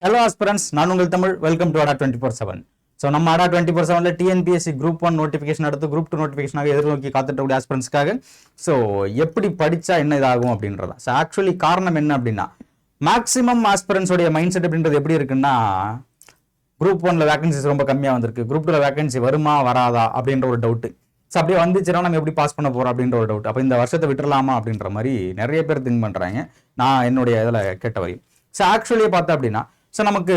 Hello aspirants, நான் உங்கள் Tamil. Welcome to ADA 24/7. So நம்ம ADA 24/7ல TNPSC Group 1 நோட்டிஃபிகேஷன் அடுத்து Group 2 நோட்டிஃபிகேஷனாக எதிர்நோக்கி காத்துட்டு ஆஸ்பிரன்ஸ்க்காக ஸோ எப்படி படித்தா என்ன இதாகும் அப்படின்றதான். ஸோ ஆக்சுவலி காரணம் என்ன அப்படின்னா, மேக்ஸிமம் ஆஸ்பிரன்ஸோடைய மைண்ட் செட் அப்படின்றது எப்படி இருக்குன்னா, Group 1ல வேகன்சிஸ் ரொம்ப கம்மியாக வந்திருக்கு, Group 2ல வேகன்சி வருமா வராதா அப்படின்ற ஒரு டவுட்டு. ஸோ அப்படியே வந்துச்சுன்னா நம்ம எப்படி பாஸ் பண்ண போகிறோம் அப்படின்ற ஒரு டவுட். அப்போ இந்த வருஷத்தை விட்டுறலாமா அப்படின்ற மாதிரி நிறைய பேர் திங்க் பண்ணுறாங்க. நான் என்னுடைய இதில் கேட்ட வரையும். ஸோ ஆக்சுவலியே பார்த்தா அப்படின்னா, ஸோ நமக்கு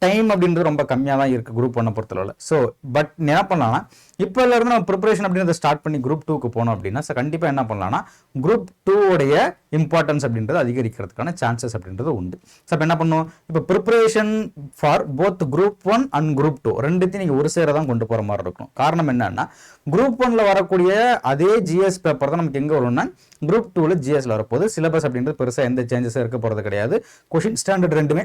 டைம் அப்படின்றது ரொம்ப கம்மியாக தான் இருக்குது Group 1 பொறுத்தளவில். ஸோ பட் என்ன பண்ணலாம்னா, இப்போலேருந்து நம்ம ப்ரிப்பரேஷன் அப்படின்றத ஸ்டார்ட் பண்ணி Group 2க்கு போனோம் அப்படின்னா, ஸோ கண்டிப்பாக என்ன பண்ணலாம்னா, Group 2 உடைய இம்பார்ட்டன்ஸ் அப்படின்றது அதிகரிக்கிறதுக்கான சான்சஸ் அப்படின்றது உண்டு. ஸோ அப்போ என்ன பண்ணும், இப்போ preparation for both Group 1 and Group 2 ரெண்டுத்தையும் நீங்கள் ஒரு சேர தான் கொண்டு போகிற மாதிரி இருக்கும். காரணம் என்னன்னா, Group 1ல வரக்கூடிய அதே ஜிஎஸ் பேப்பர் தான் நமக்கு எங்கே வரும்னா Group 2ல ஜிஎஸ்ல வரப்போகுது. சிலபஸ் அப்படின்றது பெருசாக எந்த சேஞ்சஸும் இருக்க போகிறது கிடையாது. கொஷின் ஸ்டாண்டர்ட் ரெண்டுமே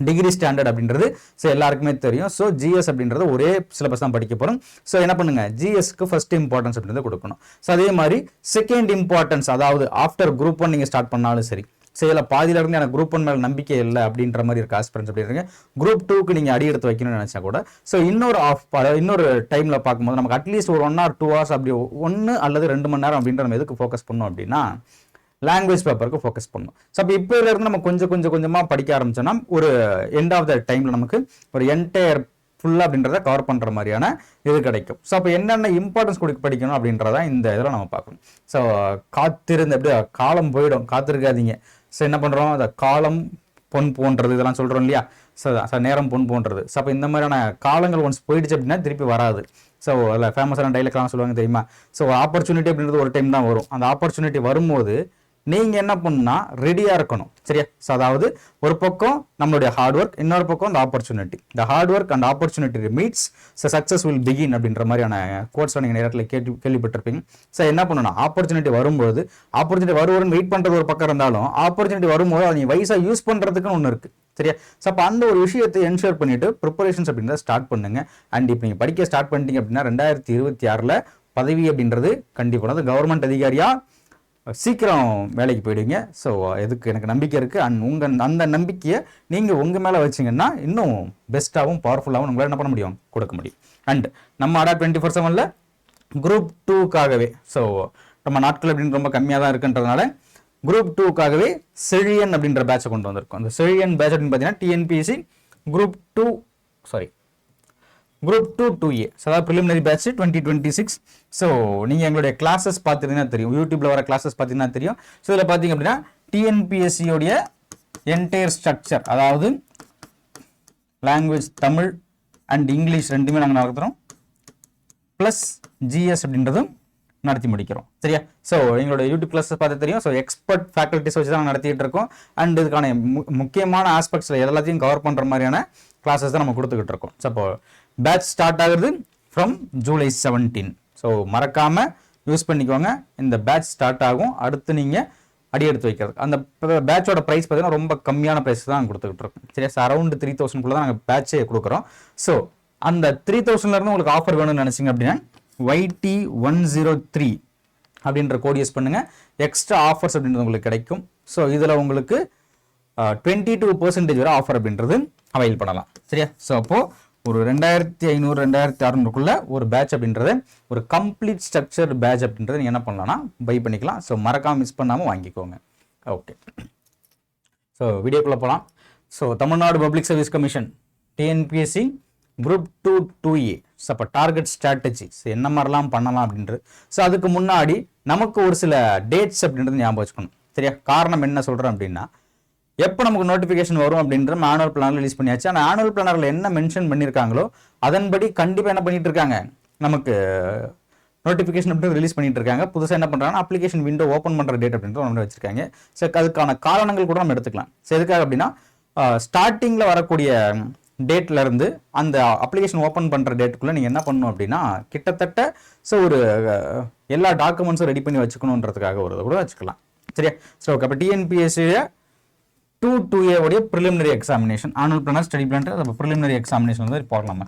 டிகிரி ஸ்டாண்டர்ட் அப்படின்றது ஸோ எல்லாருக்குமே தெரியும். ஸோ ஜிஎஸ் அப்படின்றது ஒரே சிலபஸ் தான் படிக்க போகிறோம். ஸோ என்ன பண்ணுங்க, ஜிஎஸ்க்கு ஃபர்ஸ்ட் இம்பார்ட்டன்ஸ் அப்படின்றத கொடுக்கணும். ஸோ அதே மாதிரி செகண்ட் இம்பார்ட்டன்ஸ், அதாவது ஆஃப்டர் Group 1 நீங்கள் ஸ்டார்ட் பண்ணாலும் சரி, ஸோ இதில் பாதியிலேருந்து எனக்கு Group 1 மேலே நம்பிக்கை இல்லை அப்படின்ற மாதிரி இருக்க ஆஸ்பிரன்ஸ் அப்படி இருக்கு. Group 2க்கு நீங்கள் அடி எடுத்து வைக்கணும்னு நினச்சா கூட ஸோ இன்னொரு டைமில் பார்க்கும்போது நமக்கு அட்லீஸ்ட் ஒரு 1 or 2 hours அப்படி 1 அல்லது 2 மணி நேரம் அப்படின்ற நம்ம எதுக்கு ஃபோக்கஸ் பண்ணோம் அப்படின்னா, லாங்குவேஜ் பேப்பருக்கு ஃபோக்கஸ் பண்ணணும். ஸோ அப்போ இப்போலேருந்து நம்ம கொஞ்சமாக படிக்க ஆரம்பிச்சோன்னா ஒரு எண்ட் ஆஃப் த டைமில் நமக்கு ஒரு என்டையர் ஃபுல்லாக அப்படின்றத கவர் பண்ணுற மாதிரியான இது கிடைக்கும். ஸோ அப்போ என்னென்ன இம்பார்ட்டன்ஸ் கொடுக்க படிக்கணும் அப்படின்றத இந்த இதில் நம்ம பார்க்கணும். ஸோ காத்திருந்து எப்படி காலம் போயிடும், காத்திருக்காதீங்க. ஸோ என்ன பண்ணுறோம், அந்த காலம் பொன் போன்றது இதெல்லாம் சொல்கிறோம் இல்லையா. ஸோ நேரம் பொன் போன்றது. ஸோ அப்போ இந்த மாதிரியான காலங்கள் ஒன்ஸ் போயிடுச்சு அப்படின்னா திருப்பி வராது. ஸோ அதில் ஃபேமஸான டைலாக்லாம் சொல்லுவாங்க தெரியுமா. ஸோ ஆப்பர்ச்சுனிட்டி அப்படின்றது ஒரு டைம் தான் வரும். அந்த ஆப்பர்ச்சுனிட்டி வரும்போது நீங்கள் என்ன பண்ணணும்னா ரெடியாக இருக்கணும், சரியா. ஸோ அதாவது ஒரு பக்கம் நம்மளுடைய ஹார்ட் ஒர்க், இன்னொரு பக்கம் அந்த ஆப்பர்ச்சுனிட்டி. இந்த hard work and opportunity meets so success will begin அப்படின்ற மாதிரியான கோட்ஸ் நீங்கள் நேரத்தில் கேள்விப்பட்டிருப்பீங்க. ஸோ என்ன பண்ணணும், ஆப்பர்ச்சுனிட்டி வரும்போது ஆப்பர்ச்சுனிட்டி வருவோன்னு வெயிட் பண்ணுறது ஒரு பக்கம் இருந்தாலும், ஆப்பர்ச்சுனிட்டி வரும்போது அதை நீங்கள் வயசாக யூஸ் பண்ணுறதுக்குன்னு ஒன்று இருக்குது, சரியா. ஸோ அப்போ அந்த ஒரு விஷயத்தை என்ஷூர் பண்ணிட்டு ப்ரிப்பரேஷன்ஸ் அப்படின்றத ஸ்டார்ட் பண்ணுங்க. அண்ட் இப்போ நீங்கள் படிக்க ஸ்டார்ட் பண்ணிட்டீங்க அப்படின்னா 2026ல் பதவி அப்படின்றது கண்டிப்பாக கவர்மெண்ட் அதிகாரியாக சீக்கிரம் வேலைக்கு போயிடுவீங்க. ஸோ எதுக்கு எனக்கு நம்பிக்கை இருக்குது. அண்ட் அந்த நம்பிக்கையை நீங்கள் உங்கள் மேலே வச்சிங்கன்னா இன்னும் பெஸ்ட்டாகவும் பவர்ஃபுல்லாகவும் உங்களால் என்ன பண்ண முடியும், கொடுக்க முடியும். அண்ட் நம்ம ADA 24/7ல Group 2க்காகவே ஸோ நம்ம நாட்கள் அப்படின்னு ரொம்ப கம்மியாக தான் இருக்குன்றதுனால Group 2க்காகவே செழியன் அப்படின்ற பேட்சை கொண்டு வந்திருக்கோம். அந்த செழியன் பேட்ச் அப்படின்னு பார்த்தீங்கன்னா TNPSC Group 2 2A, அதாவது ப்ரிலிமினரி பேட்ச் 2026. ஸோ நீங்கள் எங்களுடைய கிளாஸஸ் பார்த்துருந்தீங்கன்னா தெரியும், யூடியூப்பில் வர கிளாஸஸ் பார்த்தீங்கன்னா தெரியும். ஸோ இதில் பார்த்தீங்க அப்படின்னா டிஎன்பிஎஸ்சியோடைய என்டையர் ஸ்ட்ரக்சர், அதாவது லாங்குவேஜ் தமிழ் அண்ட் இங்கிலீஷ் ரெண்டுமே நாங்கள் நடத்துகிறோம், ப்ளஸ் ஜிஎஸ் அப்படின்றதும் நடத்தி முடிக்கிறோம், சரியா. ஸோ எங்களோட யூடியூப் கிளாஸஸ் பார்த்து தெரியும். ஸோ எக்ஸ்பர்ட் ஃபேக்கல்ட்டிஸ் வச்சு தான் நடத்திட்டு இருக்கோம். அண்ட் இதுக்கான முக்கியமான ஆஸ்பெக்ட்ஸில் எல்லாத்தையும் கவர் பண்ணுற மாதிரியான கிளாஸஸ் தான் நம்ம கொடுத்துக்கிட்டு இருக்கோம். ஸோ அப்போ பேட்ச் ஸ்டார்ட் ஆகுது ஃப்ரம் July 17. ஸோ மறக்காமல் யூஸ் பண்ணிக்கோங்க. இந்த பேட்ச் ஸ்டார்ட் ஆகும். அடுத்து நீங்கள் அடி எடுத்து வைக்கிறது. அந்த பேட்சோட ப்ரைஸ் பார்த்தீங்கன்னா ரொம்ப கம்மியான ப்ரைஸ் தான் கொடுத்துக்கிட்டு இருக்கோம், சரியா. ஸோ அரௌண்ட் 3000 தான் நாங்கள் பேட்சே கொடுக்குறோம். ஸோ அந்த 3000 உங்களுக்கு ஆஃபர் வேணும்னு நினச்சிங்க அப்படின்னா YT103 அப்படின்ற கோட் யூஸ் பண்ணுங்கள். எக்ஸ்ட்ரா ஆஃபர்ஸ் அப்படின்றது உங்களுக்கு கிடைக்கும். ஸோ இதில் உங்களுக்கு 22% வரை ஆஃபர் அப்படின்றது அவைல் பண்ணலாம், சரியா. ஸோ அப்போது ஒரு 2500 2600க்குள்ள ஒரு பேட்ச் அப்படின்றது ஒரு கம்ப்ளீட் ஸ்ட்ரக்சர்டு பேட்ச் அப்படின்றத நீங்கள் என்ன பண்ணலாம்னா பை பண்ணிக்கலாம். ஸோ மறக்காமல் மிஸ் பண்ணாமல் வாங்கிக்கோங்க. ஓகே, ஸோ வீடியோக்குள்ளே போகலாம். So Tamil Nadu public service commission TNPSC Group 2 2A. So அப்போ டார்கெட் ஸ்ட்ராட்டஜிஸ் என்ன மாதிரிலாம் பண்ணலாம் அப்படின்றது. ஸோ அதுக்கு முன்னாடி நமக்கு ஒரு சில டேட்ஸ் அப்படின்றது ஞாபகம் வச்சுக்கணும், சரியா. காரணம் என்ன சொல்கிறேன் அப்படின்னா, எப்போ நமக்கு நோட்டிஃபிகேஷன் வரும் அப்படின்ற ஆனுவல் பிளானர் ரிலீஸ் பண்ணியாச்சு. ஆனால் ஆனுவல் பிளானரில் என்ன மென்ஷன் பண்ணியிருக்காங்களோ அதன்படி கண்டிப்பாக என்ன பண்ணிட்டு இருக்காங்க, நமக்கு நோட்டிஃபிகேஷன் அப்படி ரிலீஸ் பண்ணிட்டு இருக்காங்க. புதுசாக என்ன பண்ணுறாங்கன்னா அப்ளிகேஷன் விண்டோ ஓப்பன் பண்ணுற டேட் அப்படின்றது நம்ம வச்சிருக்காங்க. ஸோ அதுக்கான காரணங்கள் கூட நம்ம எடுத்துக்கலாம். ஸோ எதுக்காக அப்படின்னா, ஸ்டார்டிங்கில் வரக்கூடிய டேட்ல இருந்து அந்த அப்ளிகேஷன் ஓப்பன் பண்ணுற டேட்டுக்குள்ளே நீங்கள் என்ன பண்ணணும் அப்படின்னா கிட்டத்தட்ட ஸோ ஒரு எல்லா டாக்குமெண்ட்ஸும் ரெடி பண்ணி வச்சுக்கணுன்றதுக்காக ஒரு கூட வச்சுக்கலாம், சரியா. ஸோ ஓகே, அப்போ TNPSC 2A உடைய preliminary examination, annual planar study plan அப்போ ப்ரிலிமினரி எக்ஸாமினேஷன் வந்து போகலாமா.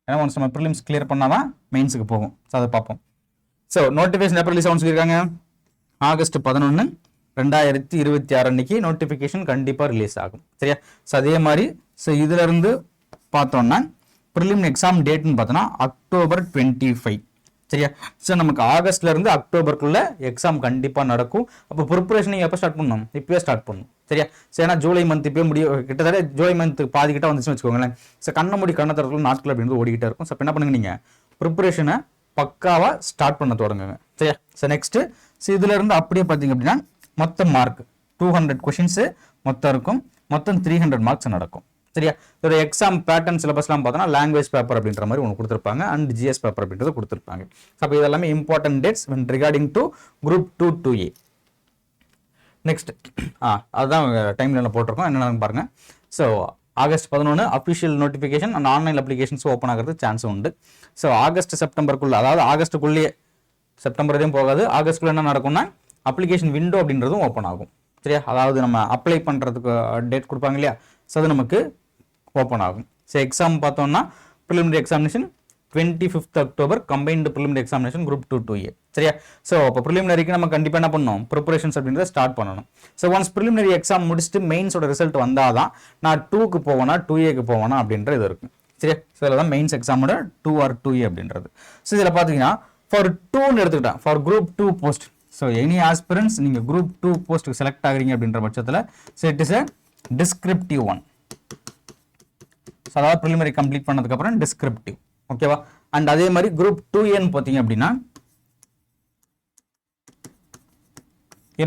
ஏன்னா ஒன்ஸ் நம்ம ப்ரிலிம்ஸ் கிளியர் பண்ணால் தான் மெயின்ஸுக்கு போகும். ஸோ அதை பார்ப்போம். ஸோ நோட்டிஃபிகேஷன் எப்போ ரிலீஸ் ஆகும்னு சொல்லியிருக்காங்க, August 11, 2026 அன்னைக்கு நோட்டிஃபிகேஷன் கண்டிப்பாக ரிலீஸ் ஆகும். சரியா? ஸோ அதே மாதிரி ஸோ இதுல இருந்து பார்த்தோம்னா ப்ரிலிம் எக்ஸாம் டேட்னு பார்த்தோன்னா October 25. சரியா? ஸோ நமக்கு ஆகஸ்ட்ல இருந்து அக்டோபருக்குள்ள எக்ஸாம் கண்டிப்பாக நடக்கும். அப்போ ப்ரிப்பரேஷன் நீங்கள் எப்போ ஸ்டார்ட் பண்ணணும்? இப்போயே ஸ்டார்ட் பண்ணணும். சரியா? ஸோ ஏன்னா ஜூலை மந்த் இப்போயே கிட்டத்தட்ட ஜூலை மந்த் பாதி கிட்ட வந்துச்சுன்னு வச்சுக்கோங்களேன். ஸோ கண்ண திறத்துல நாட்கள் அப்படின்னு ஓடிக்கிட்டே இருக்கும். ஸோ என்ன பண்ணுங்க, நீங்கள் ப்ரிப்பரேஷனை பக்காவாக ஸ்டார்ட் பண்ண தொடங்குங்க. சரியா? ஸோ நெக்ஸ்ட்டு ஸோ இதுல இருந்து அப்படியே பார்த்தீங்க அப்படின்னா மொத்தம் மார்க் 200 கொஷின்ஸு மொத்தம் இருக்கும். மொத்தம் 300 மார்க்ஸ் நடக்கும். சரியா? இதோட எக்ஸாம் பேட்டர்ன் சிலபஸ்லாம் பார்த்தோன்னா லாங்குவேஜ் பேப்பர் அப்படின்ற மாதிரி ஒன்று கொடுத்துருப்பாங்க அண்ட் ஜிஎஸ் பேப்பர் அப்படின்றது கொடுத்துருப்பாங்க. அப்போ இதெல்லாமே important dates when regarding to group 2 2A. Next அதுதான் டைம்லைனில் போட்டிருக்கோம், என்னென்னு பாருங்க. So August 11 official notification and online applications open ஆகிறது சான்ஸ் உண்டு. ஸோ ஆகஸ்ட் செப்டம்பருக்குள்ள, அதாவது ஆகஸ்ட்டுக்குள்ளேயே, செப்டம்பர் எதையும் போகாது, ஆகஸ்ட்டுக்குள்ள என்ன நடக்கும்னா அப்ளிகேஷன் விண்டோ அப்படின்றதும் ஓப்பன் ஆகும். சரியா? அதாவது நம்ம அப்ளை பண்ணுறதுக்கு டேட் கொடுப்பாங்க இல்லையா, ஸோ அது நமக்கு ஓப்பன் ஆகும். ஸோ எக்ஸாம் பார்த்தோம்னா preliminary examination 25th October combined preliminary examination group 2 2A. சரியா? ஸோ இப்போ ப்ரிலிமினரிக்கு நம்ம கண்டிப்பாக என்ன பண்ணணும், ப்ரிப்பரேஷன்ஸ் அப்படின்றத ஸ்டார்ட் பண்ணணும். ஸோ ஒன்ஸ் ப்ரிலிமினரி எக்ஸாம் முடிச்சுட்டு மெயின்ஸோட ரிசல்ட் வந்தால் தான் நான் 2க்கு போவேனா 2Aக்கு போவேனா அப்படின்ற இது இருக்கும். சரியா? ஸோ இதில் தான் மெயின்ஸ் எக்ஸாமோட 2 or 2A அப்படின்றது. ஸோ இதில் பார்த்தீங்கன்னா ஃபார் 2ன்னு எடுத்துக்கிட்டேன், for group 2 post. So any aspirants நீங்கள் குரூப் 2 போஸ்ட்டுக்கு செலக்ட் ஆகுறீங்க அப்படின்ற பட்சத்தில் so it is a descriptive one. So அதாவது ப்ரிலிமினரி கம்ப்ளீட் பண்ணதுக்கப்புறம் டிஸ்கிரிப்டிவ். ஓகேவா? அண்ட் அதே மாதிரி குரூப் 2Aன்னு பார்த்தீங்க அப்படின்னா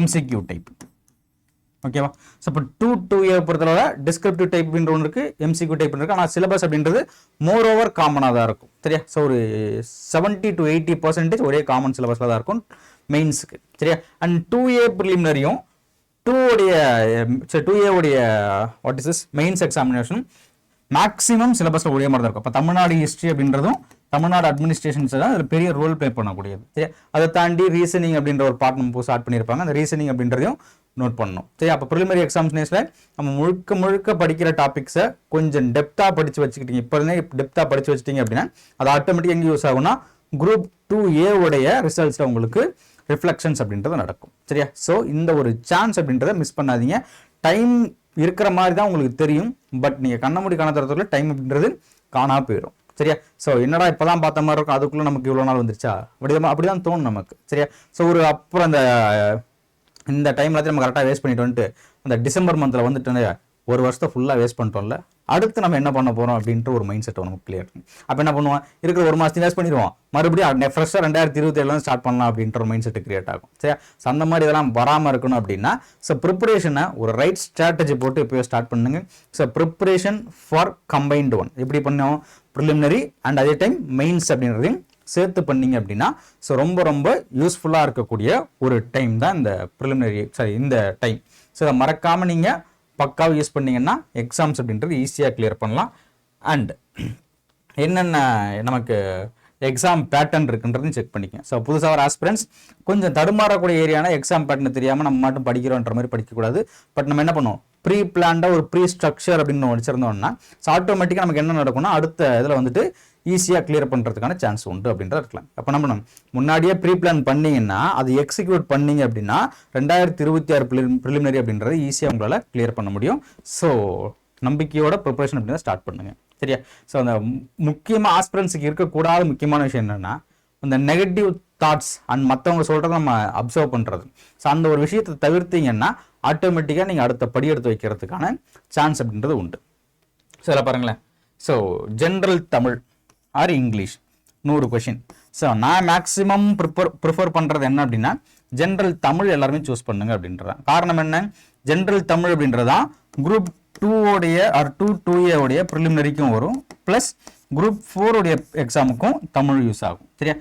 MCQ டைப். ஓகேவா? ஸோ இப்போ 2 2A பொறுத்தளவு டிஸ்கிரிப்டிவ் டைப் அப்படின்ற ஒன்று இருக்குது, MCQ டைப் இருக்குது. ஆனால் சிலபஸ் அப்படின்றது மோர் ஓவர் காமனாக தான் இருக்கும். சரியா? ஸோ ஒரு 70 to 80% ஒரே காமன் சிலபஸில் தான் இருக்கும் மெயின்ஸுக்கு. சரியா? அண்ட் 2A ப்ரிலிமினரியும் 2A உடைய what is this mains examination maximum சிலபஸில் ஒரே மாதிரி தான் இருக்கும். இப்போ தமிழ்நாடு ஹிஸ்ட்ரி அப்படின்றதும் தமிழ்நாடு அட்மினிஸ்ட்ரேஷன்ஸ் தான் அதில் பெரிய ரோல் ப்ளே பண்ணக்கூடியது. சரி, அதை தாண்டி ரீசனிங் அப்படின்ற ஒரு பார்ட் நம்ம ஸ்டார்ட் பண்ணியிருப்பாங்க. அந்த ரீசனிங் அப்படின்றதையும் நோட் பண்ணணும். சரி, அப்போ ப்ரிலிமினரி எக்ஸாமினேஷனில் நம்ம முழுக்க படிக்கிற டாபிக்ஸை கொஞ்சம் டெப்த்தாக படித்து வச்சுக்கிட்டீங்க, இப்போ இருந்தே டெப்த்தாக படித்து வச்சிட்டிங்க அப்படின்னா அது ஆட்டோமேட்டிக்காக எங்கே யூஸ் ஆகும்னா குரூப் 2A உடைய ரிசல்ட்ஸில் உங்களுக்கு ரிஃப்ளெக்ஷன்ஸ் அப்படின்றது நடக்கும். சரியா? ஸோ இந்த ஒரு சான்ஸ் அப்படின்றத மிஸ் பண்ணாதீங்க. டைம் இருக்கிற மாதிரி தான் உங்களுக்கு தெரியும், பட் நீங்கள் கண்ண தரத்துக்குள்ள டைம் அப்படின்றது காணா போயிடும். சரியா? ஸோ என்னடா இப்போதான் பார்த்த மாதிரி இருக்கும், அதுக்குள்ளே நமக்கு இவ்வளோ நாள் வந்துருச்சா அப்படிதான் தோணும் நமக்கு. சரியா? ஸோ ஒரு அப்புறம் இந்த டைம் எல்லாத்தையும் நம்ம கரெக்டாக வேஸ்ட் பண்ணிட்டு வந்துட்டு அந்த டிசம்பர் மந்தில் வந்துட்டு ஒரு வருஷத்தை ஃபுல்லாக வேஸ்ட் பண்ணிட்டோம்ல, அடுத்து நம்ம என்ன பண்ண போகிறோம் அப்படின்ற ஒரு மைண்ட் செட் நமக்கு கிளியர் இருக்கும். அப்போ என்ன பண்ணுவோம், இருக்கிற ஒரு மாதத்தையும் வேஸ்ட் பண்ணிடுவோம், மறுபடியும் ஃப்ரெஷ்ஷாக 2027 ஸ்டார்ட் பண்ணலாம் அப்படின்ற ஒரு மைண்ட் செட் கிரியேட் ஆகும். சரியா? ஸோ அந்த மாதிரி இதெல்லாம் வராமல் இருக்கணும் அப்படின்னா ஸோ ப்ரிப்பரேஷனை ஒரு ரைட் ஸ்ட்ராட்டஜி போட்டு இப்போயே ஸ்டார்ட் பண்ணுங்க. So preparation for combined one எப்படி பண்ணோம், ப்ரிலிமினரி அண்ட் அதே டைம் மெயின்ஸ் அப்படின்றதையும் சேர்த்து பண்ணீங்க அப்படின்னா ஸோ ரொம்ப யூஸ்ஃபுல்லாக இருக்கக்கூடிய ஒரு டைம் தான் இந்த ப்ரிலிமினரி இந்த டைம். ஸோ இதை மறக்காமல் நீங்கள் பக்காவை யூஸ் பண்ணீங்கன்னா எக்ஸாம்ஸ் அப்படின்றது ஈஸியாக கிளியர் பண்ணலாம். அண்ட் என்னென்ன நமக்கு எக்ஸாம் பேட்டர்ன் இருக்குன்றதையும் செக் பண்ணிக்கங்க. ஸோ புதுசாக ஒரு ஆஸ்பிரன்ஸ் கொஞ்சம் தடுமாறக்கூடிய ஏரியானா எக்ஸாம் பேட்டர்ன் தெரியாமல் நம்ம மட்டும் படிக்கிறோன்ற மாதிரி படிக்கக்கூடாது. பட் நம்ம என்ன பண்ணுவோம், ப்ரீ பிளான்டாக ஒரு ப்ரீ ஸ்ட்ரக்சர் அப்படின்னு வச்சிருந்தோம்னா ஸோ ஆட்டோமேட்டிக்காக நமக்கு என்ன நடக்கும்னா அடுத்த இதில் வந்துட்டு ஈஸியாக கிளியர் பண்ணுறதுக்கான சான்ஸ் உண்டு அப்படின்றத இருக்கலாம். அப்போ நம்ம முன்னாடியே ப்ரீ பிளான் பண்ணிங்கன்னா அது எக்ஸிக்யூட் பண்ணீங்க அப்படின்னா 2026 ப்ரிலிமினரி அப்படின்றத ஈஸியாக உங்களால் கிளியர் பண்ண முடியும். ஸோ நம்பிக்கையோட ப்ரிப்பரேஷன் அப்படின்றத ஸ்டார்ட் பண்ணுங்கள். சரியா? ஸோ அந்த முக்கியமாக ஆஸ்பிரன்ஸுக்கு இருக்கக்கூடாத முக்கியமான விஷயம் என்னென்னா அந்த நெகட்டிவ் தாட்ஸ் அண்ட் மற்றவங்க சொல்கிறத நம்ம அப்சர்வ் பண்ணுறது. ஸோ அந்த ஒரு விஷயத்தை தவிர்த்தீங்கன்னா ஆட்டோமேட்டிக்காக நீங்கள் அடுத்த படி எடுத்து வைக்கிறதுக்கான சான்ஸ் அப்படின்றது உண்டு. ஸோ இதில் பாருங்களேன், so general Tamil R English 100 question. So நான் மேக்ஸிமம் ப்ரிஃபர் பண்ணுறது என்ன அப்படின்னா ஜென்ரல் தமிழ் எல்லாருமே சூஸ் பண்ணுங்க அப்படின்றதான். காரணம் என்ன, ஜென்ரல் தமிழ் அப்படின்றதான் குரூப் 2 ஆர் 2A உடைய ப்ரிலிமினரிக்கும் வரும், ப்ளஸ் குரூப் 4 உடைய எக்ஸாமுக்கும் தமிழ் யூஸ் ஆகும். சரியா?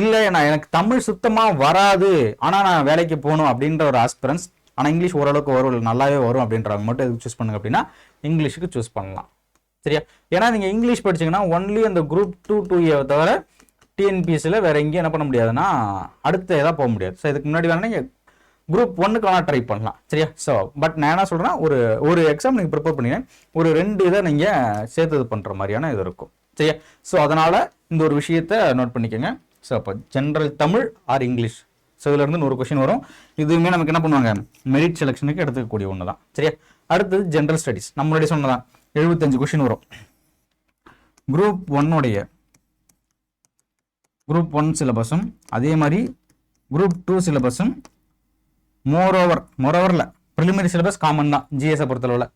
இல்லை எனக்கு தமிழ் சுத்தமாக வராது ஆனால் நான் வேலைக்கு போகணும் அப்படின்ற ஒரு ஆஸ்பிரன்ஸ், ஆனால் இங்கிலீஷ் ஓரளவுக்கு வரும் நல்லாவே வரும் அப்படின்றவங்க மட்டும் எதுக்கு சூஸ் பண்ணுங்க அப்படின்னா இங்கிலீஷுக்கு சூஸ் பண்ணலாம். சரியா? ஏன்னா நீங்கள் இங்கிலீஷ் படிச்சிங்கன்னா ஒன்லி அந்த குரூப் 2A தவிர டிஎன்பிஎஸ்சியில் வேறு எங்கேயும் என்ன பண்ண முடியாதுன்னா அடுத்த எதாவது போக முடியாது. ஸோ இதுக்கு முன்னாடி வேணா நீங்கள் குரூப் 1க்கு வேணால் ட்ரை பண்ணலாம். சரியா? ஸோ பட் நான் என்ன சொல்கிறேன்னா ஒரு எக்ஸாம் நீங்கள் ப்ரிப்பேர் பண்ணிங்க ஒரு 2 இதை நீங்கள் சேர்த்து இது பண்ணுற மாதிரியான இது இருக்கும். சரியா? ஸோ அதனால் இந்த ஒரு விஷயத்தை நோட் பண்ணிக்கோங்க. ஸோ அப்போ general Tamil R English so இதுலேருந்து 100 கொஷின் வரும். இதுவுமே நமக்கு என்ன பண்ணுவாங்க, மெரிட் செலெக்ஷனுக்கு எடுத்துக்கக்கூடிய ஒன்று தான். சரியா, அடுத்தது ஜென்ரல் ஸ்டடீஸ். நம்மளுடைய சொன்னதான் 75 கொஷின் வரும். குரூப் 1 சிலபஸும் அதே மாதிரி குரூப் 2 சிலபஸும் மோரோவரில் ப்ரிலிமினரி சிலபஸ் காமன் தான். ஜிஎஸை பொறுத்தளவில்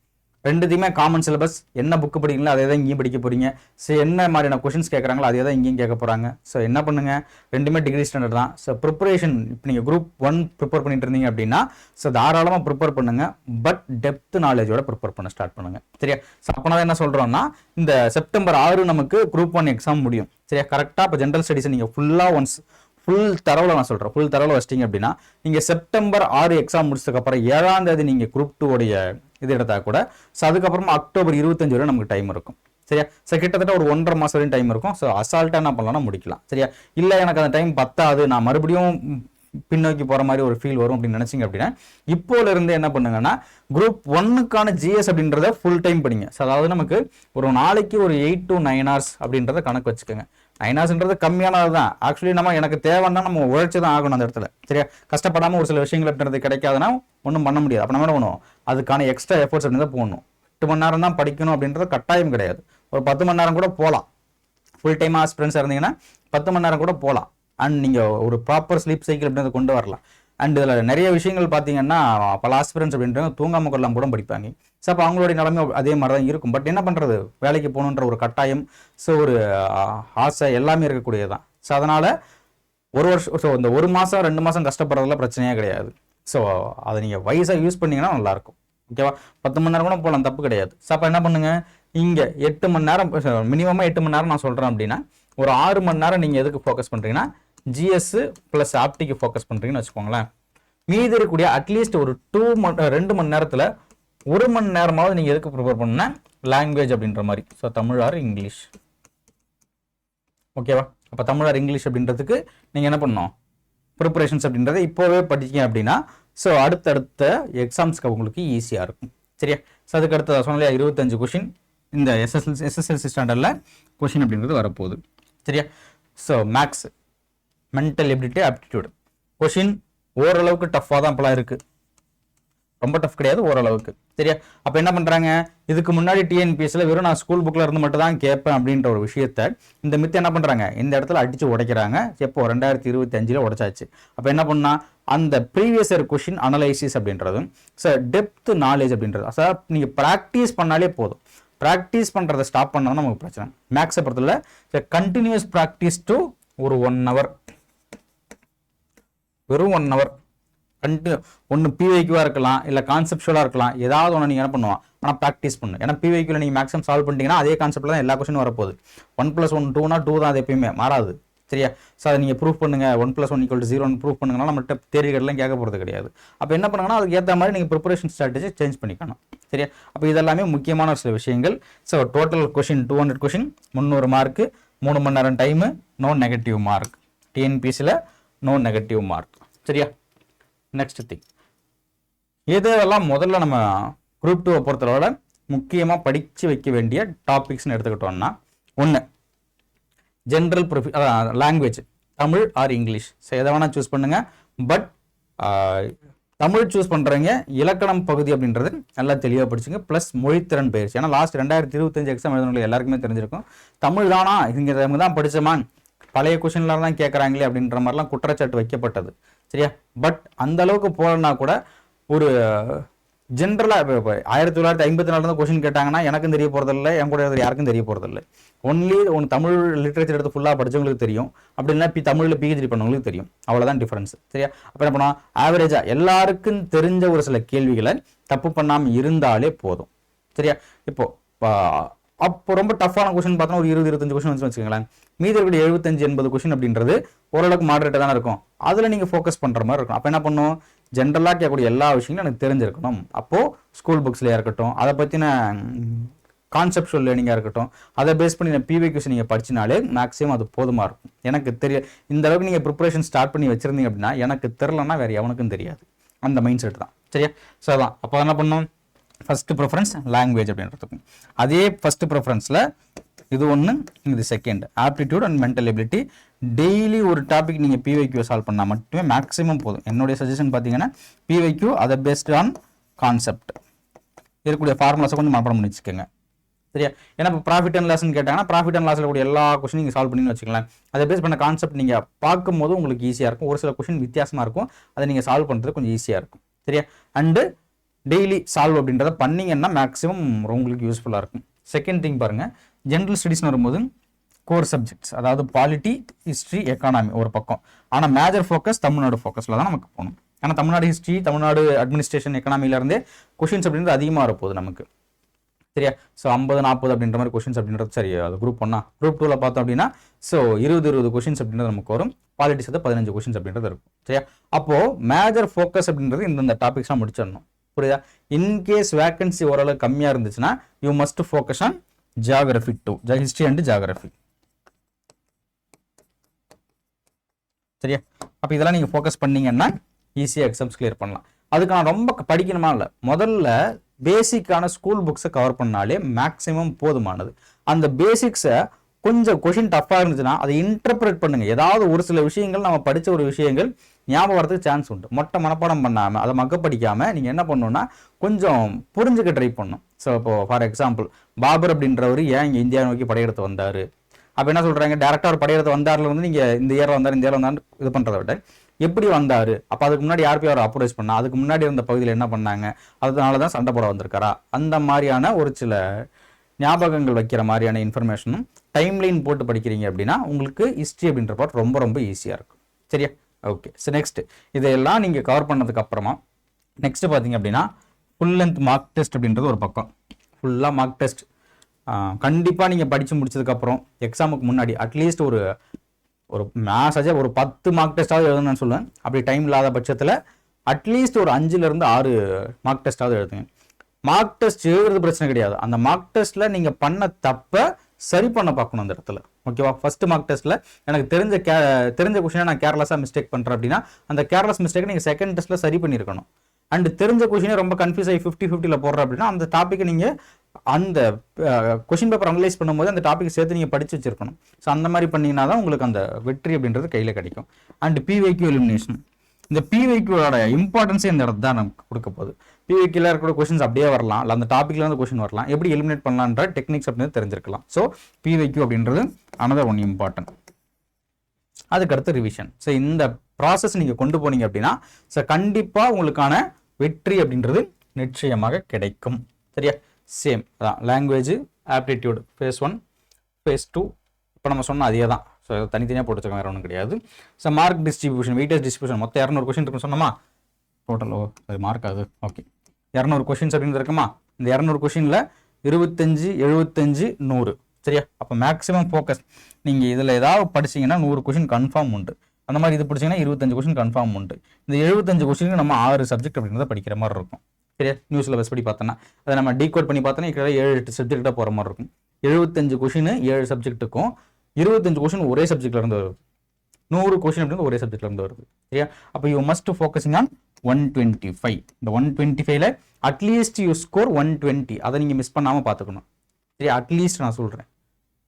ரெண்டுத்தையுமே காமன் சிலபஸ். என்ன புக்கு படிக்கிறீங்களோ அதே தான் இங்கேயும் படிக்க போகிறீங்க. ஸோ என்ன மாதிரியான கொஷின்ஸ் கேட்குறாங்களோ அதே தான் இங்கேயும் கேட்க போகிறாங்க. ஸோ என்ன பண்ணுங்கள், ரெண்டுமே டிகிரி ஸ்டாண்டர்ட் தான். ஸோ ப்ரிப்பரேஷன் இப்போ நீங்கள் குரூப் 1 ப்ரிப்பேர் பண்ணிட்டு இருந்தீங்க அப்படின்னா ஸோ தாராளமாக ப்ரிப்பேர் பண்ணுங்கள். பட் டெப்த் நாலேஜோட ப்ரிப்பேர் பண்ண ஸ்டார்ட் பண்ணுங்கள். சரியா, ஸோ அப்போனா என்ன சொல்கிறோம்னா, இந்த செப்டம்பர் 6 நமக்கு குரூப் 1 எக்ஸாம் முடியும். சரியா, கரெக்டாக இப்போ ஜென்ரல் ஸ்டடீஸை நீங்கள் ஃபுல் தரவில் நான் சொல்கிறேன், ஃபுல் தரவில் வச்சிட்டிங்க அப்படின்னா நீங்கள் செப்டம்பர் 6 எக்ஸாம் முடிச்சதுக்கப்புறம் 7ஆம் தேதி நீங்கள் குரூப் 2 உடைய இது எடுத்தா கூட ஸோ அதுக்கப்புறமா அக்டோபர் 25 வரை நமக்கு டைம் இருக்கும். சரியா, ஸோ கிட்டத்தட்ட ஒரு 1.5 மாதம் வரையும் டைம் இருக்கும். ஸோ அசால்ட்டாக என்ன பண்ணலாம்னா முடிக்கலாம். சரியா, இல்லை எனக்கு அந்த டைம் பத்தாது, நான் மறுபடியும் பின்னோக்கி போகிற மாதிரி ஒரு ஃபீல் வரும் அப்படின்னு நினச்சிங்க அப்படின்னா இப்போலேருந்து என்ன பண்ணுங்கன்னா குரூப் 1க்கான ஜிஎஸ் அப்படின்றத ஃபுல் டைம் படிங்க. ஸோ அதாவது நமக்கு ஒரு நாளைக்கு ஒரு 8 to 9 hours அப்படின்றத கணக்கு வச்சுக்கோங்க. 9 hours கம்மியானது தான். ஆக்சுவலி எனக்கு தேவைன்னா நம்ம உழைச்சி தான் ஆகணும் அந்த இடத்துல. சரியா, கஷ்டப்படாமல் ஒரு சில விஷயங்கள் அப்படின்றது கிடைக்காதுன்னா ஒன்றும் பண்ண முடியாது. அப்போ நம்ம என்ன பண்ணுவோம், அதுக்கான எக்ஸ்ட்ரா எஃபர்ட்ஸ் அப்படின்னு தான் போடணும். 8 மணி நேரம் தான் படிக்கணும் அப்படின்றது கட்டாயம் கிடையாது. ஒரு 10 மணி நேரம் கூட போகலாம். ஃபுல் டைம் ஆஸ்பிரன்ஸாக இருந்தீங்கன்னா 10 மணி நேரம் கூட போகலாம். அண்ட் நீங்கள் ஒரு ப்ராப்பர் ஸ்லீப் சைக்கிள் அப்படின்றத கொண்டு வரலாம். அண்ட் இதில் நிறைய விஷயங்கள் பார்த்தீங்கன்னா பல ஆஸ்பிரன்ஸ் அப்படின்றவங்க தூங்காமல் கொள்ளாமல் கூட படிப்பாங்க. ஸோ அப்போ அவங்களுடைய நிலைமை அதே மாதிரி தான் இருக்கும். பட் என்ன பண்ணுறது, வேலைக்கு போகணுன்ற ஒரு கட்டாயம், ஸோ ஒரு ஆசை எல்லாமே இருக்கக்கூடியது தான். ஸோ அதனால் ஒரு வருஷம், ஸோ இந்த 1 மாதம் 2 மாதம் கஷ்டப்படுறதுல பிரச்சனையே கிடையாது. ஸோ அதை நீங்கள் வயசாக யூஸ் பண்ணிங்கன்னா நல்லாயிருக்கும். ஓகேவா, 10 மணி நேரம் கூட போகலாம், தப்பு கிடையாது. ஸோ அப்போ என்ன பண்ணுங்கள், இங்கே 8 மணி நேரம் மினிமமாக 8 மணி நேரம் நான் சொல்கிறேன் அப்படின்னா ஒரு 6 மணி நேரம் நீங்கள் எதுக்கு ஃபோக்கஸ் பண்ணுறீங்கன்னா ஜிஎஸ் ப்ளஸ் ஆப்டிக்கு ஃபோக்கஸ் பண்ணுறீங்கன்னு வச்சுக்கோங்களேன். மீதி இருக்கக்கூடிய அட்லீஸ்ட் ஒரு 2 மணி நேரத்தில் 1 மணி நேரமாவது நீங்கள் எதுக்கு ப்ரிப்பேர் பண்ணுன்னா லாங்குவேஜ் அப்படின்ற மாதிரி. So Tamil R English. ஓகேவா, அப்போ தமிழ் ஆர் இங்கிலீஷ் அப்படின்றதுக்கு நீங்கள் என்ன பண்ணணும், ப்ரிப்பரேஷன்ஸ் அப்படின்றத இப்போவே படிச்சிங்க அப்படின்னா ஸோ அடுத்தடுத்த எக்ஸாம்ஸ்க்கு உங்களுக்கு ஈஸியாக இருக்கும். சரியா, ஸோ அதுக்கு அடுத்த சொன்னாலே 25 கொஷின் இந்த எஸ்எஸ்எல்சி ஸ்டாண்டர்டில் கொஷின் அப்படின்றது வரப்போகுது. சரியா, so maths, mental ability, aptitude question ஓரளவுக்கு டஃப்பாக தான் இப்போலாம் இருக்குது. ரொம்ப டஃப் கிடையாது, ஓரளவுக்கு. சரியா, அப்போ என்ன பண்ணுறாங்க, இதுக்கு முன்னாடி டிஎன்பிஎஸ்சியில் வெறும் நான் ஸ்கூல் புக்கில் இருந்து மட்டும் தான் கேட்பேன் அப்படின்ற ஒரு விஷயத்த இந்த மித்த என்ன பண்ணுறாங்க, இந்த இடத்துல அடித்து உடைக்கிறாங்க. எப்போ 2025 உடைச்சாச்சு. அப்போ என்ன பண்ணால் அந்த ப்ரீவியஸ் இயர் கொஷின் அனலைசிஸ் அப்படின்றதும் ஸோ டெப்த் நாலேஜ் அப்படின்றது சார் நீங்கள் ப்ராக்டிஸ் பண்ணாலே போதும். ப்ராக்டிஸ் பண்ணுறதை ஸ்டாப் பண்ணால் நமக்கு பிரச்சனை. மேக்ஸை பொறுத்தவரை கண்டினியூஸ் ப்ராக்டிஸ் டு ஒரு 1 hour, வெறும் 1 hour ஒன்று பிவைக்யூவாக இருக்கலாம், இல்லை கான்செப்டுவலாக இருக்கலாம். ஏதாவது ஒன்று நீங்கள் என்ன பண்ணுவோம், ஆனால் ப்ராக்டிஸ் பண்ணு. ஏன்னா பிவைக்யூவில் நீங்கள் மேக்ஸிமம் சால்வ் பண்ணிட்டீங்கன்னா அதே கான்செப்டில் தான் எல்லா கொஸ்டினும் வரப்போகுது. 1+1 2னா 2 தான், அது எப்பயுமே மாறாது. சரியா, ஸோ அதை நீங்கள் ப்ரூஃப் பண்ணுங்கள், 1+1 = 0 ப்ரூஃப் பண்ணுங்கன்னா நம்மகிட்ட தேரிகள்லாம் கேட்க போகிறது கிடையாது. அப்போ என்ன பண்ணுங்கன்னா அதுக்கு ஏற்ற மாதிரி நீங்கள் ப்ரிப்பரேஷன் ஸ்ட்ராட்டஜி சேஞ்ச் பண்ணிக்கணும். சரியா, அப்போ இதெல்லாமே முக்கியமான சில விஷயங்கள். So total question 200 question, 300 mark, 3 மணி நேரம் டைமு, நோ நெகட்டிவ் மார்க். டிஎன்பிஎஸ்சியில் நோ நெகட்டிவ் மார்க். சரியா, நெக்ஸ்ட் திங் இதெல்லாம் முதல்ல நம்ம குரூப் 2 பொறுத்தளவோட முக்கியமாக படித்து வைக்க வேண்டிய டாபிக்ஸ்னு எடுத்துக்கிட்டோம்னா, 1 general language, Tamil R English. So எதை வேணால் சூஸ் பண்ணுங்கள். பட் தமிழ் சூஸ் பண்ணுறவங்க இலக்கணம் பகுதி அப்படின்றது நல்லா தெளிவாக படிச்சுங்க. ப்ளஸ் மொழித்திறன் பயிற்சி. ஏன்னா லாஸ்ட் 2025 எக்ஸாம் எழுதுனவங்களுக்கு எல்லாருக்குமே தெரிஞ்சிருக்கும் தமிழ் தானா இங்கே தான் படித்தோமா, பழைய கொஷின்லாம் தான் கேட்குறாங்களே அப்படின்ற மாதிரிலாம் குற்றச்சாட்டு வைக்கப்பட்டது. சரியா, பட் அந்த அளவுக்கு போகலன்னா கூட ஒரு ஜென்ரலாக இப்போ 1954 கொஷின் கேட்டாங்கன்னா எனக்கும் தெரிய போகிறதில்ல, என் கூட யாருக்கும் தெரிய போகிறதில்ல. ஒன்லி தமிழ் லிட்ரேச்சர் எடுத்து ஃபுல்லாக படித்தவங்களுக்கு தெரியும், அப்படின்னா தமிழில் பிஹெச்டி பண்ணவங்களுக்கு தெரியும். அவ்வளோதான் டிஃப்ரென்ஸ். சரியா, அப்போ என்ன பண்ணால் ஆவரேஜாக எல்லாருக்கும் தெரிஞ்ச ஒரு சில கேள்விகளை தப்பு பண்ணாமல் இருந்தாலே போதும். சரியா, அப்போ ரொம்ப டஃப்பான கொஷின் பார்த்தோன்னா ஒரு 20-25 கொஷின் வந்து வச்சுக்கோங்களேன். மீதி இருக்கக்கூடிய 75-80 கொஷின் அப்படின்றது ஓரளவுக்கு மாடரேட்டாக தானே இருக்கும். அதில் நீங்கள் ஃபோக்கஸ் பண்ணுற மாதிரி இருக்கும். அப்போ என்ன பண்ணும், ஜென்ரலாக கேட்கக்கூடிய எல்லா விஷயங்களும் எனக்கு தெரிஞ்சிருக்கணும். அப்போது ஸ்கூல் புக்ஸ்லேயே இருக்கட்டும், அதை பற்றின கான்செப்டுவல் லேர்னிங்காக இருக்கட்டும், அதை பேஸ் பண்ணி பிவைக்யூஸ் நீங்கள் படிச்சினாலே மேக்ஸிமம் அது போதுமாக இருக்கும். எனக்கு இந்த அளவுக்கு நீங்கள் ப்ரிப்பரேஷன் ஸ்டார்ட் பண்ணி வச்சுருந்தீங்க அப்படின்னா எனக்கு தெரிலன்னா வேறு எவனுக்கும் தெரியாது. அந்த மைண்ட் செட் தான். சரியா, ஸோ அதான். அப்போ என்ன பண்ணணும், ஃபர்ஸ்ட் ப்ரிஃபரன்ஸ் லாங்குவேஜ் அப்படின்றதுக்கும். அதே ஃபர்ஸ்ட் ப்ரிஃபரன்ஸில் இது ஒன்று, இது second. Aptitude and mental ability daily ஒரு டாபிக் நீங்கள் பிவைக்யூ சால்வ் பண்ணால் மட்டுமே மேக்ஸிமம் போதும். என்னுடைய சஜஷன் பார்த்தீங்கன்னா பிவைக்யூ அதை பேஸ்ட் ஆன் கான்செப்ட் இருக்கக்கூடிய ஃபார்முலாஸை கொஞ்சம் மனப்பாடம் பண்ணி வச்சுக்கோங்க. சரியா? ஏன்னா இப்போ ப்ராஃபிட் அண்ட் லாஸ்ன்னு கேட்டாங்கன்னா ப்ராஃபிட் அண்ட் லாஸில் கூடிய எல்லா கொஸ்டின் நீங்கள் சால்வ் பண்ணின்னு வச்சுக்கலாம். அதை பேஸ் பண்ண கான்செப்ட் நீங்கள் பார்க்கும்போது உங்களுக்கு ஈஸியாக இருக்கும். ஒரு சில கொஸ்டின் வித்தியாசமாக இருக்கும், அதை நீங்கள் சால்வ் பண்ணுறது கொஞ்சம் ஈஸியாக இருக்கும். சரியா? அண்டு டெய்லி சால்வ் அப்படின்றத பண்ணிங்கன்னா மேக்ஸிமம் உங்களுக்கு யூஸ்ஃபுல்லாக இருக்கும். செகண்ட் திங் பாருங்கள், ஜென்ரல் ஸ்டடீஸ்னு வரும்போது கோர் சப்ஜெக்ட்ஸ், அதாவது பாலிட்டி, ஹிஸ்ட்ரி, எக்கானமி ஒரு பக்கம். ஆனால் மேஜர் ஃபோக்கஸ் தமிழ்நாடு ஃபோக்கஸில் தான் நமக்கு போகணும். ஆனால் தமிழ்நாடு ஹிஸ்ட்ரி, தமிழ்நாடு அட்மினிஸ்ட்ரேஷன், எக்கனாமிலேருந்தே கொஷின்ஸ் அப்படின்றது அதிகமாக வரப்போகுது நமக்கு. சரியா? ஸோ 50-40 அப்படின்ற மாதிரி கொஷின்ஸ் அப்படின்றது சரி. அது குரூப் 1. குரூப் 2ல் பார்த்தோம் அப்படின்னா ஸோ 20 கொஷின்ஸ் அப்படின்றது நமக்கு வரும். பாலிட்டிக்ஸ் வந்து 15 கொஷின்ஸ் அப்படின்றது இருக்கும். சரியா? அப்போது மேஜர் ஃபோக்கஸ் அப்படின்றது இந்த டாபிக்ஸ்லாம் முடிச்சிடணும். புரியுதா? இன்கேஸ் வேகன்சி ஓரளவு கம்மியாக இருந்துச்சுன்னா you must focus on geography too, history and geography. சரியா? அப்போ இதெல்லாம் நீங்கள் ஃபோக்கஸ் பண்ணீங்கன்னா ஈஸியாக எக்ஸாம்ஸ் கிளியர் பண்ணலாம். அதுக்கு நான் ரொம்ப படிக்கணுமா இல்லை, முதல்ல பேசிக்கான ஸ்கூல் புக்ஸை கவர் பண்ணாலே மேக்ஸிமம் போதுமானது. அந்த பேசிக்ஸை கொஞ்சம் கொஷின் டஃப்பாக இருந்துச்சுன்னா அதை இன்டர்பிரேட் பண்ணுங்க. ஏதாவது ஒரு சில விஷயங்கள் நம்ம படித்த ஒரு விஷயங்கள் ஞாபகம் வரதுக்கு சான்ஸ் உண்டு. மொட்டை மனப்பாடம் பண்ணாமல் அதை மக்க படிக்காமல் நீங்கள் என்ன பண்ணணும்னா கொஞ்சம் புரிஞ்சுக்க ட்ரை பண்ணணும். ஸோ இப்போ ஃபார் எக்ஸாம்பிள் பாபர் அப்படின்றவர் ஏன் இங்கே இந்தியா நோக்கி படையெடுத்து வந்தார், அப்போ என்ன சொல்கிறாங்க, டேரக்டாக ஒரு படையெடுத்து வந்தாரில் வந்து நீங்கள் இந்த இயரில் வந்தார் இந்த இயரில் வந்தான்னு இது பண்ணுறத விட எப்படி வந்தார், அப்போ அதுக்கு முன்னாடி யார் போய் அவர் அப்ரோச் பண்ணா, அதுக்கு முன்னாடி இருந்த பகுதியில் என்ன பண்ணாங்க, அதனால தான் சண்டை போட வந்திருக்காரா, அந்த மாதிரியான ஒரு சில ஞாபகங்கள் வைக்கிற மாதிரியான இன்ஃபர்மேஷனும் டைம்லைன் போட்டு படிக்கிறீங்க அப்படின்னா உங்களுக்கு ஹிஸ்ட்ரி அப்படின்ற பார்ட் ரொம்ப ரொம்ப ஈஸியாக இருக்கும். சரியா? ஓகே. ஸோ நெக்ஸ்ட் இதையெல்லாம் நீங்கள் கவர் பண்ணதுக்கு அப்புறமா நெக்ஸ்ட் பார்த்தீங்க அப்படின்னா ஃபுல் லென்த் மார்க் டெஸ்ட் அப்படின்றது ஒரு பக்கம். ஃபுல்லாக மார்க் டெஸ்ட் கண்டிப்பாக நீங்கள் படித்து முடிச்சதுக்கப்புறம் எக்ஸாமுக்கு முன்னாடி அட்லீஸ்ட் ஒரு மேக்ஸாச்சும் ஒரு 10 மார்க் டெஸ்ட்டாவது எழுதணும்னு சொல்லுவேன். அப்படி டைம் இல்லாத பட்சத்தில் அட்லீஸ்ட் ஒரு 5 to 6 மார்க் டெஸ்ட்டாவது எழுதுங்க. மார்க் டெஸ்ட் எழுதுறது பிரச்சனை கிடையாது, அந்த மார்க் டெஸ்ட்டில் நீங்கள் பண்ண தப்பை சரி பண்ண பார்க்கணும் அந்த இடத்துல. ஓகேவா? ஃபர்ஸ்ட் மார்க் டெஸ்ட்டில் எனக்கு தெரிஞ்ச கொஷினை நான் கேர்லெஸ்ஸாக மிஸ்டேக் பண்ணுறேன் அப்படின்னா அந்த கேர்லெஸ் மிஸ்டேக்கை நீங்கள் செகண்ட் டெஸ்ட்டில் சரி பண்ணியிருக்கணும். அண்ட் தெரிஞ்ச கொஷினே ரொம்ப கன்ஃபியூஸ் ஆகி 50-50 போடுற அப்படின்னா அந்த டாப்பிக்கை நீங்கள் அந்த கொஷின் பேப்பர் அனலைஸ் பண்ணும்போது அந்த டாபிக் சேர்த்து நீங்கள் படித்து வச்சிருக்கணும். ஸோ அந்த மாதிரி பண்ணிங்கன்னா தான் உங்களுக்கு அந்த வெற்றி அப்படின்றது கையில் கிடைக்கும். அண்ட் பிவைக்யூ எலிமினேஷன், இந்த பிவைக்யூவோட இம்பார்ட்டன்ஸே இந்த இடத்துல தான் நமக்கு கொடுக்க போகுது. பிவைக்யூல இருக்கிற கொஷின்ஸ் அப்படியே வரலாம், இல்லை அந்த டாப்பிக்ல இருந்து கொஷின் வரலாம், எப்படி எலிமினேட் பண்ணலான்ற டெக்னிக்ஸ் அப்படின்னு தெரிஞ்சிருக்கலாம். ஸோ பிவைக்யூ அப்படின்றது another one இம்பார்ட்டன்ட். அதுக்கடுத்து ரிவிஷன். ஸோ இந்த ப்ராசஸ் நீங்கள் கொண்டு போனீங்க அப்படின்னா ஸோ கண்டிப்பாக உங்களுக்கான வெற்றி அப்படின்றது நிச்சயமாக கிடைக்கும். சரியா? சேம் அதான் லாங்குவேஜ், ஆப்டிடியூட் phase 1 phase 2 இப்போ நம்ம சொன்ன அதே தான். ஸோ தனித்தனியாக போட்டு வச்சுக்க வேறு ஒன்றும் கிடையாது. So mark distribution, weightage distribution மொத்தம் 200 கொஷின் இருக்குன்னு சொன்னோமா, டோட்டல் அது மார்க் ஆகுது. ஓகே, 200 கொஷின்ஸ் அப்படின்னு இருக்குமா, இந்த 200 கொஷினில் 25, 75, 100. சரியா? அப்போ மேக்ஸிமம் ஃபோக்கஸ் நீங்கள் இதில் ஏதாவது படிச்சிங்கன்னா 100 கொஷின் கன்ஃபார்ம் உண்டு. அந்த மாதிரி இது படிச்சிங்கன்னா 25 கொஷின் கன்ஃபார்ம் உண்டு. இந்த 75 கொஷினுக்கு நம்ம 6 சப்ஜெக்ட் அப்படின்றத படிக்கிற மாதிரி இருக்கும். சரியா? நியூ சிலபஸ் படி பார்த்தோன்னா அதை நம்ம டீகோட் பண்ணி பார்த்தோன்னா கிட்ட 7-8 சப்ஜெக்டாக போகிற மாதிரி இருக்கும். 75 கொஷின் 7 சப்ஜெக்ட்டுக்கும் 25 கொஷின் ஒரே சப்ஜெக்ட்ல இருந்து வருது. 100 கொஷின் அப்படின்றது ஒரே சப்ஜெக்ட்ல இருந்து வருது. சரியா? அப்போ யூ மஸ்ட் ஃபோக்கஸிங் ஆன் 125. இந்த 125ல அட்லீஸ்ட் யூ ஸ்கோர் 120. அதை நீங்கள் மிஸ் பண்ணாமல் பார்த்துக்கணும். சரியா? அட்லீஸ்ட் நான் சொல்கிறேன்,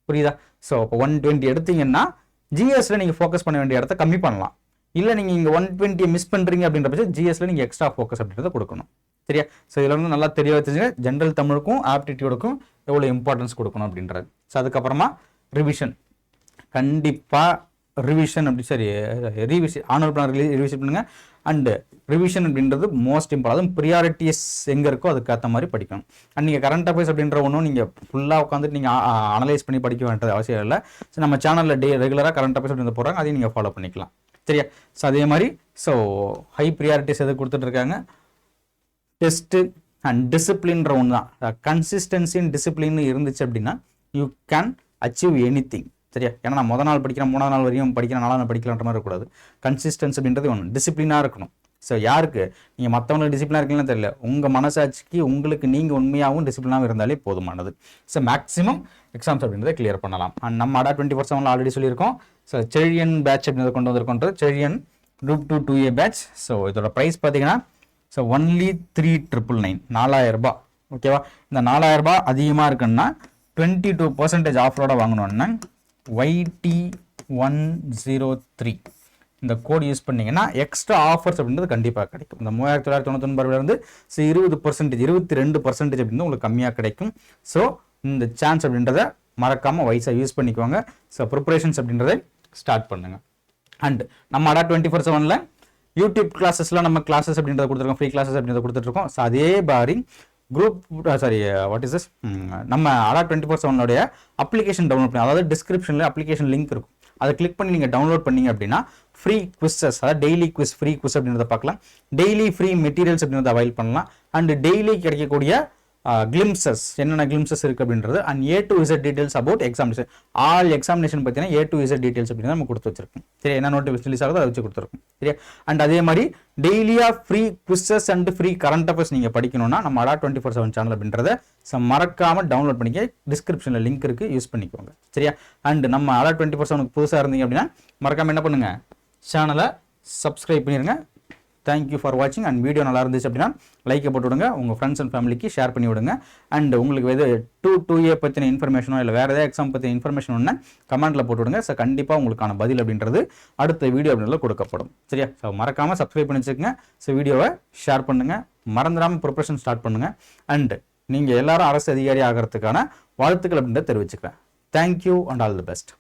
புரியுதா? ஸோ இப்போ 120 எடுத்தீங்கன்னா ஜிஎஸ்ல நீங்கள் ஃபோக்கஸ் பண்ண வேண்டிய இடத்த கம்மி பண்ணலாம். இல்லை நீங்கள் இங்கே 120 மிஸ் பண்ணுறீங்க அப்படின்ற பட்சம் ஜிஎஸ்ல நீங்கள் எக்ஸ்ட்ரா ஃபோக்கஸ் அப்படின்றத கொடுக்கணும். சரியா? ஸோ இதில் வந்து நல்லா தெளிவாக தெரிஞ்சுங்க ஜென்ரல் தமிழுக்கும் ஆப்டிடியூடுக்கும் எவ்வளோ இம்பார்ட்டன்ஸ் கொடுக்கணும் அப்படின்றது. ஸோ அதுக்கப்புறமா ரிவிஷன், கண்டிப்பாக ரிவிஷன் அப்படி சரி ரிவிஷன் ஆனுவல் பிளான் ரிவிஷன் பண்ணுங்கள். அண்டு ரிவிஷன் அப்படின்றது மோஸ்ட் இம்பார்ட்டன். அதுவும் ப்ரியாரிட்டிஸ் எங்கே இருக்கோ அதுக்கேற்ற மாதிரி படிக்கணும். அண்ட் நீங்கள் கரண்ட் அஃபேர்ஸ் அப்படின்ற ஒன்றும் நீங்கள் ஃபுல்லாக உட்காந்துட்டு நீங்கள் அனலைஸ் பண்ணி படிக்க வேண்டியது அவசியம் இல்லை. ஸோ நம்ம சேனலில் ரெகுலராக கரண்ட் அஃபேர்ஸ் அப்படின்னு போடுறாங்க, அதையும் நீங்கள் ஃபாலோ பண்ணிக்கலாம். சரியா? ஸோ அதே மாதிரி ஸோ ஹை ப்ரியாரிட்டிஸ் எது கொடுத்துட்ருக்காங்க, டெஸ்ட்டு அண்ட் டிசிப்ளின்ற ஒன்று தான். கன்சிஸ்டன்சி அண்ட் டிசிப்ளின் இருந்துச்சு அப்படின்னா you can achieve any thing. சரியா? ஏன்னா நான் முதல் நாள் படிக்கிறேன், 3ஆவது நாள் வரையும் படிக்கிறேன், 4ஆவது நாள் படிக்கலான்ற மாதிரி இருக்கக்கூடாது. கன்சிஸ்டன்சி அப்படின்றது ஒன்று, டிசிப்ளினாக இருக்கணும். ஸோ யாருக்கு நீங்கள் மற்றவங்களுக்கு டிசிப்ளினாக இருக்கீங்கன்னு தெரியல, உங்கள் மனசாட்சிக்கு உங்களுக்கு நீங்கள் உண்மையாகவும் டிசிப்ளினாகவும் இருந்தாலே போதுமானது. ஸோ மேக்ஸிமம் எக்ஸாம்ஸ் அப்படின்றத கிளியர் பண்ணலாம். அண்ட் நம்ம அடா 24/7 ஆல்ரெடி சொல்லியிருக்கோம். ஸோ செழியன் பேட்ச் அப்படின்றத கொண்டு வந்திருக்கோன்றது Chezhiyan Group 2 2A batch. So இதோட ப்ரைஸ் பார்த்தீங்கன்னா ஸோ ஒன்லி 3,999, 4,000 ரூபாய். ஓகேவா? இந்த 4000 ரூபாய் அதிகமாக இருக்குன்னா 22% ஆஃபரோட வாங்கணும்னா YT103 இந்த கோட் யூஸ் பண்ணீங்கன்னா எக்ஸ்ட்ரா ஆஃபர்ஸ் அப்படின்றது கண்டிப்பாக கிடைக்கும். இந்த 3999 இருந்து 20% 22% அப்படின்னு உங்களுக்கு கம்மியாக கிடைக்கும். ஸோ இந்த சான்ஸ் அப்படின்றத மறக்காமல் வைஸாக யூஸ் பண்ணிக்குவாங்க. ஸோ ப்ரிப்பரேஷன்ஸ் அப்படின்றத ஸ்டார்ட் பண்ணுங்க. அண்ட் நம்ம அடா 24/7 யூடியூப் கிளாஸஸ்லாம் நம்ம கிளாஸஸ் அப்படின்றத கொடுத்துருக்கோம், ஃப்ரீ கிளாஸஸ் அப்படின்றத கொடுத்துட்ருக்கோம். ஸோ அதே மாதிரி குரூப் வாட் இஸ் திஸ் நம்ம அடா 24/7 அப்ளிகேஷன் டவுன்லோட் பண்ணி, அதாவது டிஸ்கிரிப்ஷனில் அப்ளிகேஷன் லிங்க் இருக்கும், அதை கிளிக் பண்ணி நீங்கள் டவுன்லோட் பண்ணீங்க அப்படின்னா ஃப்ரீ குவிஸஸ், அதாவது டெய்லி குவிஸ், ஃப்ரீ குவிஸ் அப்படின்றத பார்க்கலாம். டெய்லி ஃப்ரீ மெட்டீரியல்ஸ் அப்படின்றத அவைல் பண்ணலாம். அண்ட் டெய்லி கிடைக்கக்கூடிய கிளிம்சஸ், என்னென்ன கிளிம்சஸ் இருக்குது அப்படின்றது, and A to Z details about examination, all examination பார்த்தீங்கன்னா A to Z டீடைல்ஸ் அப்படின்னு நம்ம கொடுத்து வச்சிருக்கோம். சரி, என்ன நோட்டிஃபிகேஷன் ரிலீஸ் ஆகுதோ அதை வச்சு கொடுத்துருக்கோம். சரியா? அண்ட் அதே மாதிரி டெய்லியாக free quizzes and free current affairs நீங்கள் படிக்கணும்னா நம்ம அடா 24/7 சேனல் அப்படின்றத மறக்காமல் டவுன்லோட் பண்ணிக்க, டிஸ்கிரிப்ஷனில் லிங்க் இருக்குது, யூஸ் பண்ணிக்கோங்க. சரியா? அண்ட் நம்ம அடா 24/7 புதுசாக இருந்தீங்க அப்படின்னா மறக்காமல் என்ன பண்ணுங்கள், சேனலை சப்ஸ்கிரைப் பண்ணிடுங்க. தேங்க்யூ ஃபார் வாட்சிங். அண்ட் வீடியோ நல்லா இருந்துச்சு அப்படின்னா லைக்கை போட்டு விடுங்க, உங்கள் ஃப்ரெண்ட்ஸ் அண்ட் ஃபேமிலிக்கு ஷேர் பண்ணி விடுங்க. அண்ட் உங்களுக்கு எது 2A பற்றின இன்ஃபர்மேஷனோ இல்லை வேறு ஏதாவது எக்ஸாம் பற்றின இன்ஃபர்மேஷன் ஒன்று கமெண்ட்டில் போட்டு விடுங்க. ஸோ கண்டிப்பாக உங்களுக்கான பதில் அப்படின்றது அடுத்த வீடியோ அப்படின்றத கொடுக்கப்படும். சரியா? ஸோ மறக்காமல் சப்ஸ்கிரைப் பண்ணி வச்சுக்கோங்க. ஸோ வீடியோவை ஷேர் பண்ணுங்கள், மறந்துடாமல் ப்ரிப்பரேஷன் ஸ்டார்ட் பண்ணுங்கள். அண்ட் நீங்கள் எல்லாரும் அரசு அதிகாரி ஆகிறதுக்கான வாழ்த்துக்கள் அப்படின்றத தெரிவிச்சுக்கிறேன். Thank you and all the best.